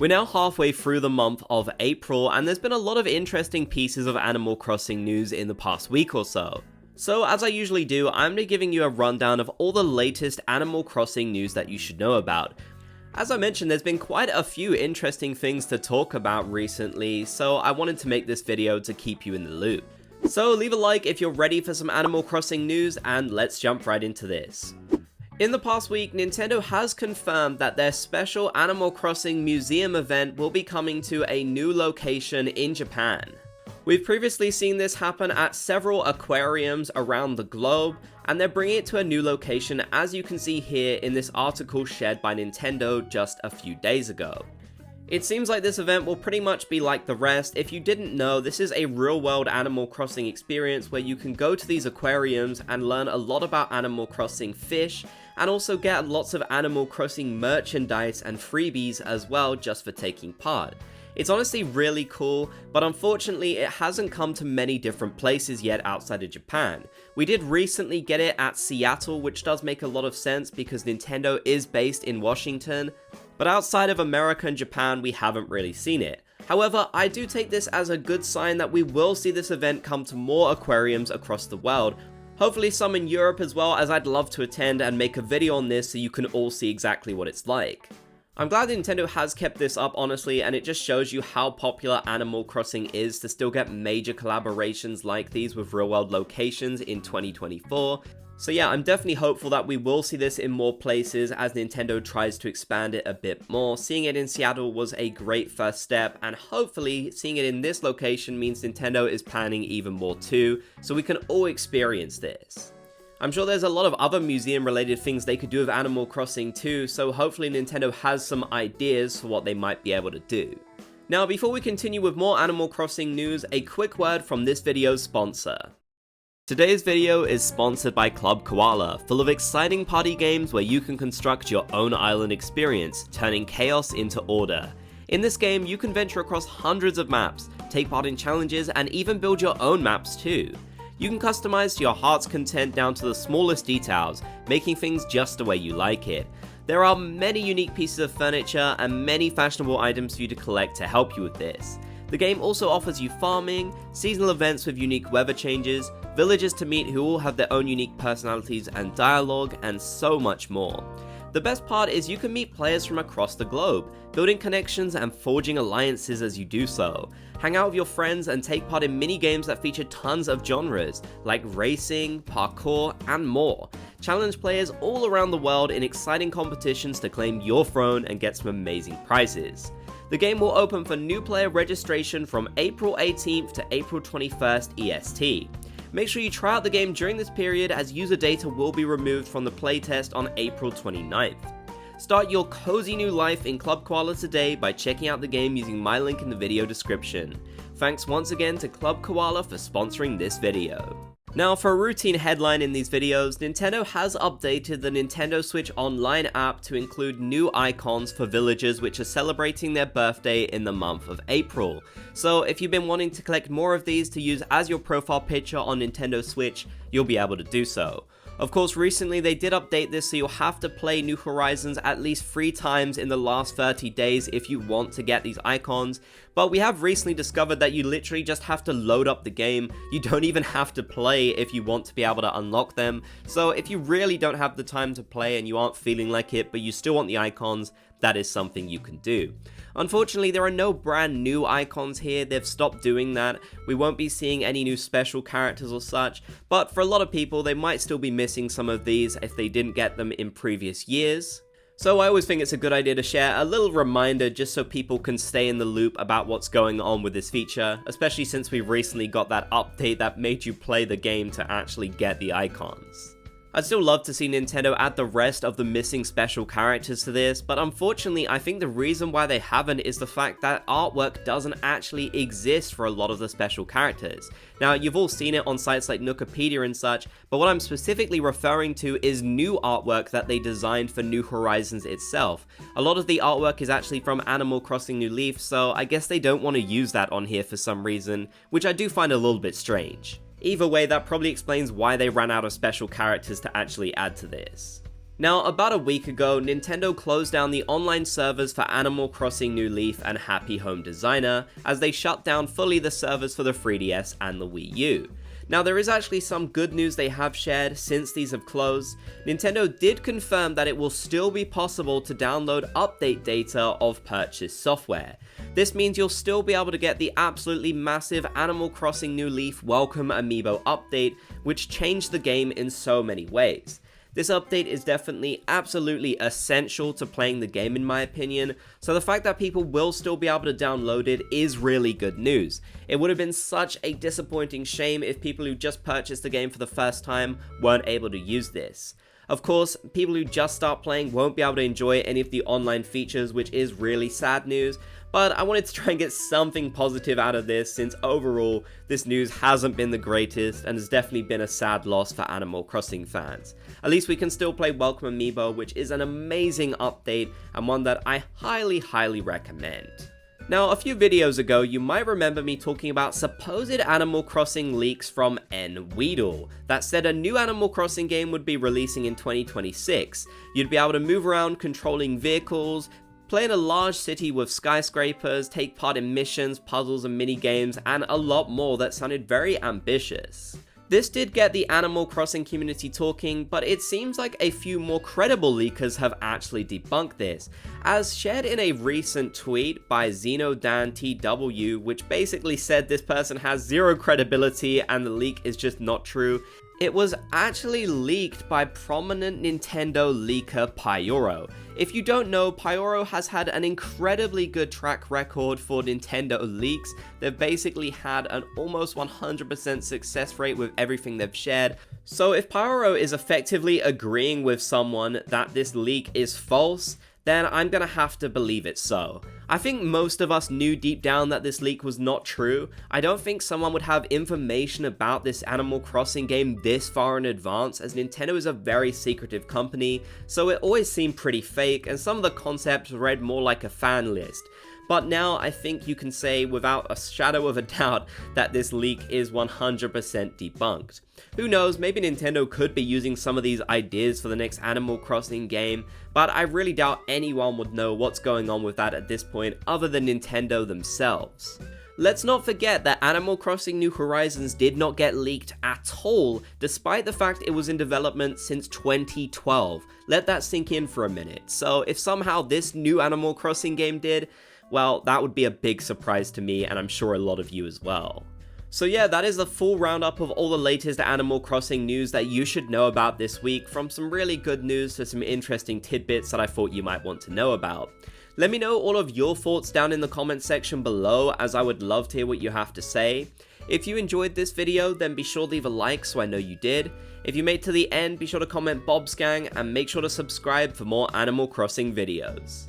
We're now halfway through the month of April, and there's been a lot of interesting pieces of Animal Crossing news in the past week or so. So as I usually do, I'm going to be giving you a rundown of all the latest Animal Crossing news that you should know about. As I mentioned, there's been quite a few interesting things to talk about recently, so I wanted to make this video to keep you in the loop. So leave a like if you're ready for some Animal Crossing news, and let's jump right into this. In the past week, Nintendo has confirmed that their special Animal Crossing museum event will be coming to a new location in Japan. We've previously seen this happen at several aquariums around the globe, and they're bringing it to a new location, as you can see here in this article shared by Nintendo just a few days ago. It seems like this event will pretty much be like the rest. If you didn't know, this is a real-world Animal Crossing experience where you can go to these aquariums and learn a lot about Animal Crossing fish, and also get lots of Animal Crossing merchandise and freebies as well just for taking part. It's honestly really cool, but unfortunately it hasn't come to many different places yet outside of Japan. We did recently get it at Seattle, which does make a lot of sense because Nintendo is based in Washington, but outside of America and Japan we haven't really seen it. However, I do take this as a good sign that we will see this event come to more aquariums across the world, hopefully some in Europe as well, as I'd love to attend and make a video on this so you can all see exactly what it's like. I'm glad Nintendo has kept this up, honestly, and it just shows you how popular Animal Crossing is to still get major collaborations like these with real-world locations in 2024. So yeah, I'm definitely hopeful that we will see this in more places as Nintendo tries to expand it a bit more. Seeing it in Seattle was a great first step, and hopefully seeing it in this location means Nintendo is planning even more too, so we can all experience this. I'm sure there's a lot of other museum related things they could do with Animal Crossing too, so hopefully Nintendo has some ideas for what they might be able to do. Now before we continue with more Animal Crossing news, a quick word from this video's sponsor. Today's video is sponsored by Club Koala, full of exciting party games where you can construct your own island experience, turning chaos into order. In this game, you can venture across hundreds of maps, take part in challenges, and even build your own maps too. You can customize to your heart's content down to the smallest details, making things just the way you like it. There are many unique pieces of furniture and many fashionable items for you to collect to help you with this. The game also offers you farming, seasonal events with unique weather changes, villagers to meet who all have their own unique personalities and dialogue, and so much more. The best part is you can meet players from across the globe, building connections and forging alliances as you do so. Hang out with your friends and take part in mini games that feature tons of genres, like racing, parkour, and more. Challenge players all around the world in exciting competitions to claim your throne and get some amazing prizes. The game will open for new player registration from April 18th to April 21st EST. Make sure you try out the game during this period, as user data will be removed from the playtest on April 29th. Start your cozy new life in Club Koala today by checking out the game using my link in the video description. Thanks once again to Club Koala for sponsoring this video. Now for a routine headline in these videos, Nintendo has updated the Nintendo Switch Online app to include new icons for villagers which are celebrating their birthday in the month of April. So if you've been wanting to collect more of these to use as your profile picture on Nintendo Switch, you'll be able to do so. Of course, recently they did update this, so you'll have to play New Horizons at least 3 times in the last 30 days if you want to get these icons, but we have recently discovered that you literally just have to load up the game. You don't even have to play if you want to be able to unlock them, so if you really don't have the time to play and you aren't feeling like it, but you still want the icons, that is something you can do. Unfortunately, there are no brand new icons here. They've stopped doing that. We won't be seeing any new special characters or such, but for a lot of people, they might still be missing some of these if they didn't get them in previous years. So I always think it's a good idea to share a little reminder just so people can stay in the loop about what's going on with this feature, especially since we recently got that update that made you play the game to actually get the icons. I'd still love to see Nintendo add the rest of the missing special characters to this, but unfortunately I think the reason why they haven't is the fact that artwork doesn't actually exist for a lot of the special characters. Now, you've all seen it on sites like Wikipedia and such, but what I'm specifically referring to is new artwork that they designed for New Horizons itself. A lot of the artwork is actually from Animal Crossing New Leaf, so I guess they don't want to use that on here for some reason, which I do find a little bit strange. Either way, that probably explains why they ran out of special characters to actually add to this. Now, about a week ago, Nintendo closed down the online servers for Animal Crossing New Leaf and Happy Home Designer, as they shut down fully the servers for the 3DS and the Wii U. Now, there is actually some good news they have shared since these have closed. Nintendo did confirm that it will still be possible to download update data of purchased software. This means you'll still be able to get the absolutely massive Animal Crossing New Leaf Welcome Amiibo update, which changed the game in so many ways. This update is definitely absolutely essential to playing the game in my opinion, so the fact that people will still be able to download it is really good news. It would have been such a disappointing shame if people who just purchased the game for the first time weren't able to use this. Of course, people who just start playing won't be able to enjoy any of the online features, which is really sad news, but I wanted to try and get something positive out of this since overall this news hasn't been the greatest and has definitely been a sad loss for Animal Crossing fans. At least we can still play Welcome Amiibo, which is an amazing update and one that I highly recommend. Now, a few videos ago, you might remember me talking about supposed Animal Crossing leaks from Weedle that said a new Animal Crossing game would be releasing in 2026. You'd be able to move around controlling vehicles, play in a large city with skyscrapers, take part in missions, puzzles and mini-games, and a lot more that sounded very ambitious. This did get the Animal Crossing community talking, but it seems like a few more credible leakers have actually debunked this, as shared in a recent tweet by XenoDanTW, which basically said this person has zero credibility and the leak is just not true. It was actually leaked by prominent Nintendo leaker Pyoro. If you don't know, Pyoro has had an incredibly good track record for Nintendo leaks. They've basically had an almost 100% success rate with everything they've shared. So if Pyoro is effectively agreeing with someone that this leak is false, then I'm gonna have to believe it so. I think most of us knew deep down that this leak was not true. I don't think someone would have information about this Animal Crossing game this far in advance, as Nintendo is a very secretive company, so it always seemed pretty fake, and some of the concepts read more like a fan list. But now I think you can say without a shadow of a doubt that this leak is 100% debunked. Who knows, maybe Nintendo could be using some of these ideas for the next Animal Crossing game, but I really doubt anyone would know what's going on with that at this point other than Nintendo themselves. Let's not forget that Animal Crossing New Horizons did not get leaked at all, despite the fact it was in development since 2012. Let that sink in for a minute. So if somehow this new Animal Crossing game did, well, that would be a big surprise to me, and I'm sure a lot of you as well. So yeah, that is the full roundup of all the latest Animal Crossing news that you should know about this week, from some really good news to some interesting tidbits that I thought you might want to know about. Let me know all of your thoughts down in the comment section below, as I would love to hear what you have to say. If you enjoyed this video, then be sure to leave a like so I know you did. If you made it to the end, be sure to comment Bob's Gang, and make sure to subscribe for more Animal Crossing videos.